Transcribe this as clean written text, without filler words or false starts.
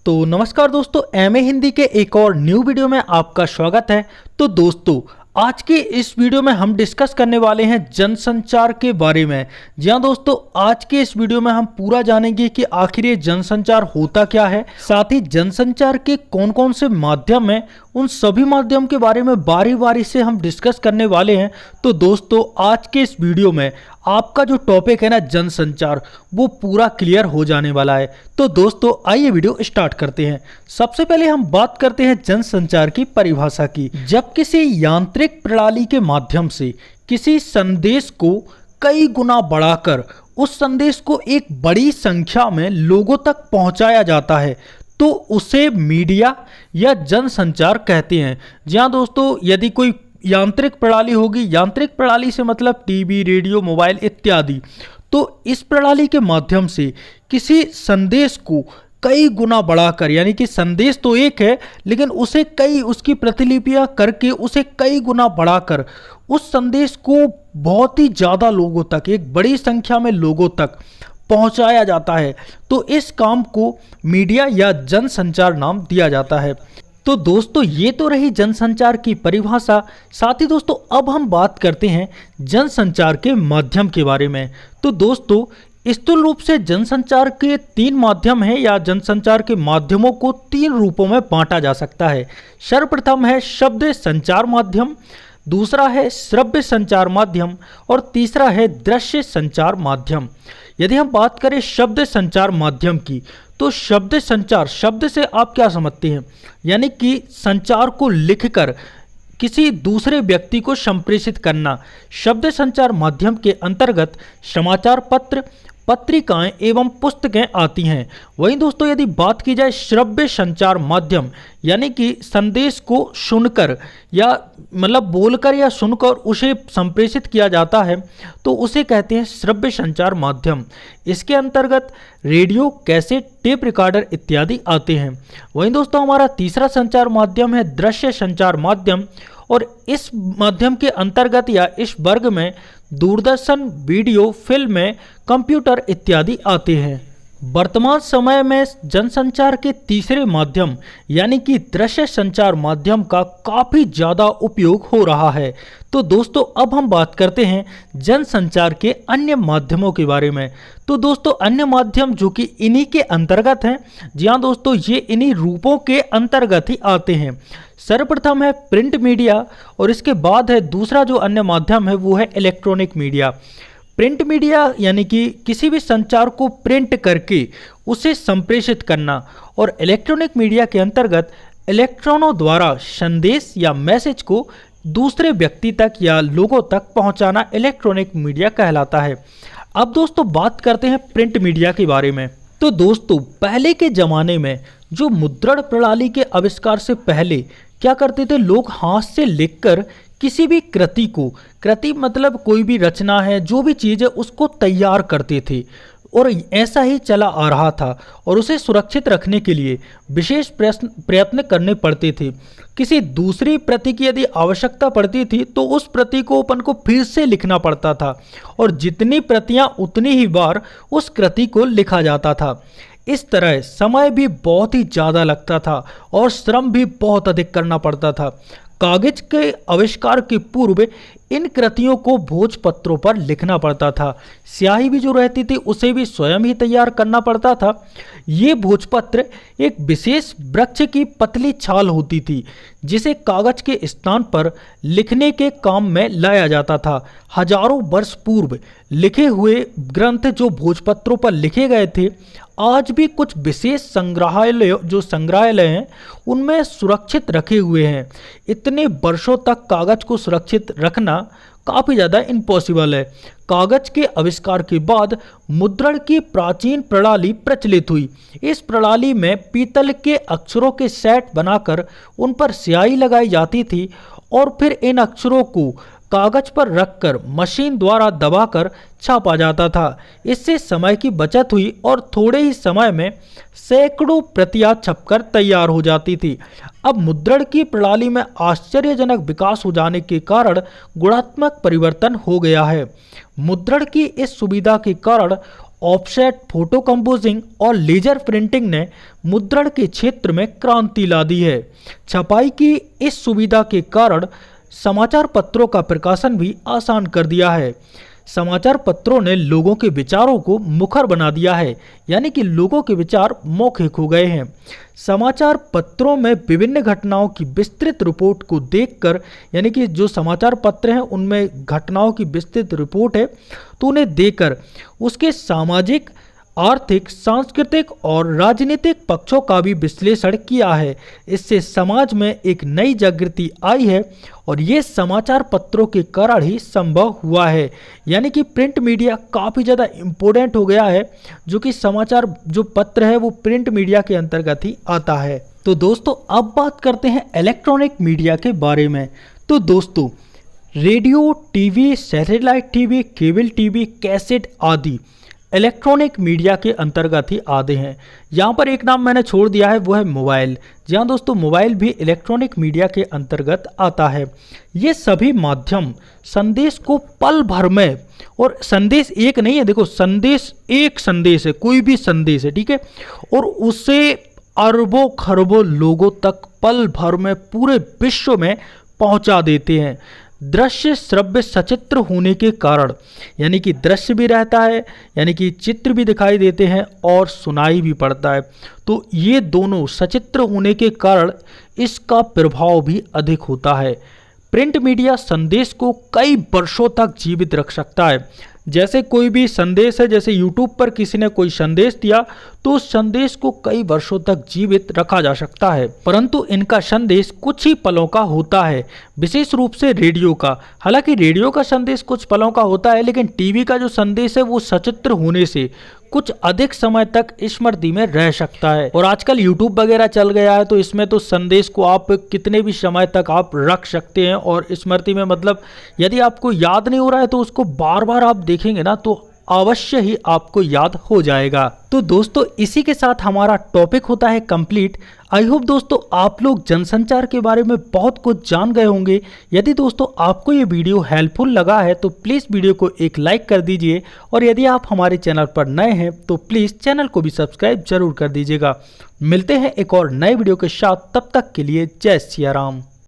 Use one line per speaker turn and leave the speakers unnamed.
तो नमस्कार दोस्तों, एमए हिंदी के एक और न्यू वीडियो में आपका स्वागत है। तो दोस्तों, आज के इस वीडियो में हम डिस्कस करने वाले हैं जनसंचार के बारे में। जी हाँ दोस्तों, आज के इस वीडियो में हम पूरा जानेंगे कि आखिर ये जनसंचार होता क्या है, साथ ही जनसंचार के कौन कौन से माध्यम हैं, उन सभी माध्यम के बारे में बारी बारी से हम डिस्कस करने वाले हैं। तो दोस्तों, आज के इस वीडियो में आपका जो टॉपिक है ना जनसंचार, वो पूरा क्लियर हो जाने वाला है। तो दोस्तों, आइए वीडियो स्टार्ट करते हैं। सबसे पहले हम बात करते हैं जनसंचार की परिभाषा की। जब किसी यांत्रिक प्रणाली के माध्यम से किसी संदेश को कई गुना बढ़ाकर उस संदेश को एक बड़ी संख्या में लोगों तक पहुंचाया जाता है, तो उसे मीडिया या जनसंचार कहते हैं। जी हाँ दोस्तों, यदि कोई यांत्रिक प्रणाली होगी, यांत्रिक प्रणाली से मतलब टीवी, रेडियो, मोबाइल इत्यादि, तो इस प्रणाली के माध्यम से किसी संदेश को कई गुना बढ़ाकर, यानी कि संदेश तो एक है लेकिन उसे कई, उसकी प्रतिलिपियां करके उसे कई गुना बढ़ाकर उस संदेश को बहुत ही ज़्यादा लोगों तक, एक बड़ी संख्या में लोगों तक पहुंचाया जाता है। तो इस काम को मीडिया या जनसंचार नाम दिया जाता है। तो दोस्तों, ये तो रही जनसंचार की परिभाषा। साथ ही दोस्तों, अब हम बात करते हैं जनसंचार के माध्यम के बारे में। तो दोस्तों, स्थूल रूप से जनसंचार के 3 माध्यम हैं, या जनसंचार के माध्यमों को 3 रूपों में बांटा जा सकता है। सर्वप्रथम है शब्द संचार माध्यम, दूसरा है श्रव्य संचार माध्यम और तीसरा है दृश्य संचार माध्यम। यदि हम बात करें शब्द संचार माध्यम की, तो शब्द संचार शब्द से आप क्या समझते हैं, यानी कि संचार को लिखकर किसी दूसरे व्यक्ति को संप्रेषित करना। शब्द संचार माध्यम के अंतर्गत समाचार पत्र, पत्रिकाएं एवं पुस्तकें आती हैं। वहीं दोस्तों, यदि बात की जाए श्रव्य संचार माध्यम, यानी कि संदेश को सुनकर या मतलब बोलकर या सुनकर उसे संप्रेषित किया जाता है, तो उसे कहते हैं श्रव्य संचार माध्यम। इसके अंतर्गत रेडियो, कैसेट, टेप रिकॉर्डर इत्यादि आते हैं। वहीं दोस्तों, हमारा तीसरा संचार माध्यम है दृश्य संचार माध्यम, और इस माध्यम के अंतर्गत या इस वर्ग में दूरदर्शन, वीडियो, फिल्में, कंप्यूटर इत्यादि आते हैं। वर्तमान समय में जनसंचार के तीसरे माध्यम यानी कि दृश्य संचार माध्यम का काफ़ी ज़्यादा उपयोग हो रहा है। तो दोस्तों, अब हम बात करते हैं जनसंचार के अन्य माध्यमों के बारे में। तो दोस्तों, अन्य माध्यम जो कि इन्हीं के अंतर्गत हैं। जी हाँ दोस्तों, ये इन्हीं रूपों के अंतर्गत ही आते हैं। सर्वप्रथम है प्रिंट मीडिया, और इसके बाद है दूसरा जो अन्य माध्यम है वो है इलेक्ट्रॉनिक मीडिया। प्रिंट मीडिया यानी कि किसी भी संचार को प्रिंट करके उसे संप्रेषित करना, और इलेक्ट्रॉनिक मीडिया के अंतर्गत इलेक्ट्रॉनों द्वारा संदेश या मैसेज को दूसरे व्यक्ति तक या लोगों तक पहुंचाना इलेक्ट्रॉनिक मीडिया कहलाता है। अब दोस्तों, बात करते हैं प्रिंट मीडिया के बारे में। तो दोस्तों, पहले के ज़माने में जो मुद्रण प्रणाली के आविष्कार से पहले क्या करते थे, लोग हाथ से लिखकर किसी भी कृति को, कृति मतलब कोई भी रचना है, जो भी चीज़ है उसको तैयार करते थे, और ऐसा ही चला आ रहा था। और उसे सुरक्षित रखने के लिए विशेष प्रयत्न करने पड़ते थे। किसी दूसरी प्रति की यदि आवश्यकता पड़ती थी तो उस प्रति को अपन को फिर से लिखना पड़ता था, और जितनी प्रतियां उतनी ही बार उस कृति को लिखा जाता था। इस तरह समय भी बहुत ही ज़्यादा लगता था और श्रम भी बहुत अधिक करना पड़ता था। कागज के आविष्कार के पूर्व इन कृतियों को भोजपत्रों पर लिखना पड़ता था। स्याही भी जो रहती थी उसे भी स्वयं ही तैयार करना पड़ता था। ये भोजपत्र एक विशेष वृक्ष की पतली छाल होती थी, जिसे कागज के स्थान पर लिखने के काम में लाया जाता था। हजारों वर्ष पूर्व लिखे हुए ग्रंथ जो भोजपत्रों पर लिखे गए थे, आज भी कुछ विशेष संग्रहालय हैं उनमें सुरक्षित रखे हुए हैं। इतने वर्षों तक कागज को सुरक्षित रखना काफ़ी ज़्यादा इम्पॉसिबल है। कागज के आविष्कार के बाद मुद्रण की प्राचीन प्रणाली प्रचलित हुई। इस प्रणाली में पीतल के अक्षरों के सेट बनाकर उन पर स्याही लगाई जाती थी, और फिर इन अक्षरों को कागज पर रखकर मशीन द्वारा दबाकर छापा जाता था। इससे समय की बचत हुई और थोड़े ही समय में सैकड़ों प्रतियां छपकर तैयार हो जाती थी। अब मुद्रण की प्रणाली में आश्चर्यजनक विकास हो जाने के कारण गुणात्मक परिवर्तन हो गया है। मुद्रण की इस सुविधा के कारण ऑफसेट फोटो कंपोजिंग और लेजर प्रिंटिंग ने मुद्रण के क्षेत्र में क्रांति ला दी है। छपाई की इस सुविधा के कारण समाचार पत्रों का प्रकाशन भी आसान कर दिया है। समाचार पत्रों ने लोगों के विचारों को मुखर बना दिया है, यानी कि लोगों के विचार मौखिक हो गए हैं। समाचार पत्रों में विभिन्न घटनाओं की विस्तृत रिपोर्ट को देखकर, यानी कि जो समाचार पत्र हैं उनमें घटनाओं की विस्तृत रिपोर्ट है, तो उन्हें देखकर उसके सामाजिक, आर्थिक, सांस्कृतिक और राजनीतिक पक्षों का भी विश्लेषण किया है। इससे समाज में एक नई जागृति आई है और ये समाचार पत्रों के कारण ही संभव हुआ है। यानी कि प्रिंट मीडिया काफ़ी ज़्यादा इम्पोर्टेंट हो गया है, जो कि समाचार जो पत्र है वो प्रिंट मीडिया के अंतर्गत ही आता है। तो दोस्तों अब बात करते हैं इलेक्ट्रॉनिक मीडिया के बारे में। तो दोस्तों radio, TV, satellite TV, cable TV, cassette आदि इलेक्ट्रॉनिक मीडिया के अंतर्गत ही आते हैं। यहाँ पर एक नाम मैंने छोड़ दिया है, वो है मोबाइल। जहाँ दोस्तों मोबाइल भी इलेक्ट्रॉनिक मीडिया के अंतर्गत आता है। ये सभी माध्यम संदेश को पल भर में, और संदेश एक नहीं है, देखो संदेश एक संदेश है, कोई भी संदेश है, ठीक है, और उसे अरबों खरबों लोगों तक पल भर में पूरे विश्व में पहुँचा देते हैं। दृश्य श्रव्य सचित्र होने के कारण, यानी कि दृश्य भी रहता है, यानी कि चित्र भी दिखाई देते हैं और सुनाई भी पड़ता है। तो ये दोनों सचित्र होने के कारण इसका प्रभाव भी अधिक होता है। प्रिंट मीडिया संदेश को कई वर्षों तक जीवित रख सकता है। जैसे कोई भी संदेश है, जैसे यूट्यूब पर किसी ने कोई संदेश दिया तो उस संदेश को कई वर्षों तक जीवित रखा जा सकता है, परंतु इनका संदेश कुछ ही पलों का होता है, विशेष रूप से रेडियो का। हालांकि रेडियो का संदेश कुछ पलों का होता है, लेकिन टीवी का जो संदेश है वो सचित्र होने से कुछ अधिक समय तक स्मृति में रह सकता है। और आजकल यूट्यूब वगैरह चल गया है, तो इसमें तो संदेश को आप कितने भी समय तक आप रख सकते हैं और स्मृति में, मतलब यदि आपको याद नहीं हो रहा है तो उसको बार बार आप देखेंगे ना तो अवश्य ही आपको याद हो जाएगा। तो दोस्तों इसी के साथ हमारा टॉपिक होता है कंप्लीट। आई होप दोस्तों आप लोग जनसंचार के बारे में बहुत कुछ जान गए होंगे। यदि दोस्तों आपको ये वीडियो हेल्पफुल लगा है तो प्लीज़ वीडियो को एक लाइक कर दीजिए, और यदि आप हमारे चैनल पर नए हैं तो प्लीज़ चैनल को भी सब्सक्राइब जरूर कर दीजिएगा। मिलते हैं एक और नए वीडियो के साथ, तब तक के लिए जय सिया राम।